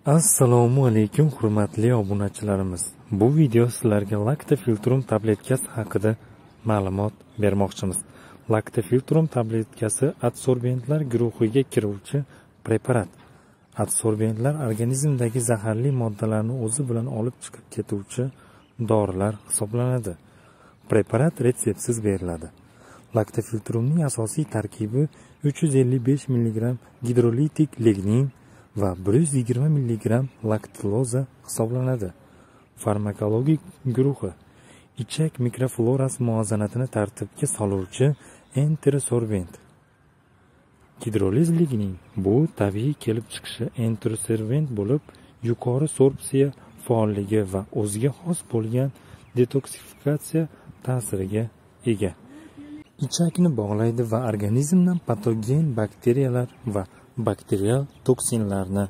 Assalomu alaykum hurmatli obunachilarimiz. Bu video sizlarga Lactofiltrum tabletkasi haqida ma'lumot bermoqchimiz. Lactofiltrum tabletkasi adsorbentlar guruhiga kiruvchi preparat. Adsorbentlar organizmdagi zaharli moddalarni o'zi bilan olib chiqib ketuvchi dorilar hisoblanadi. Preparat retseptsiz beriladi. Lactofiltrumning asosiy tarkibi 355 mg gidrolitik lignin va 120 mg laktuloza hisoblanadi. Farmakologik guruhi ichak mikroflorasi muvozanatini tartibga soluvchi enterosorbent. Gidroliz lignin bu tabiiy kelib chiqishi enterosorbent bo'lib, yuqori sorpsiya faolligi va o'ziga xos bo'lgan detoksifikatsiya ta'siriga ega. Ichakni bog'laydi va organizmdan patogen bakteriyalar va bakterial toksinlarni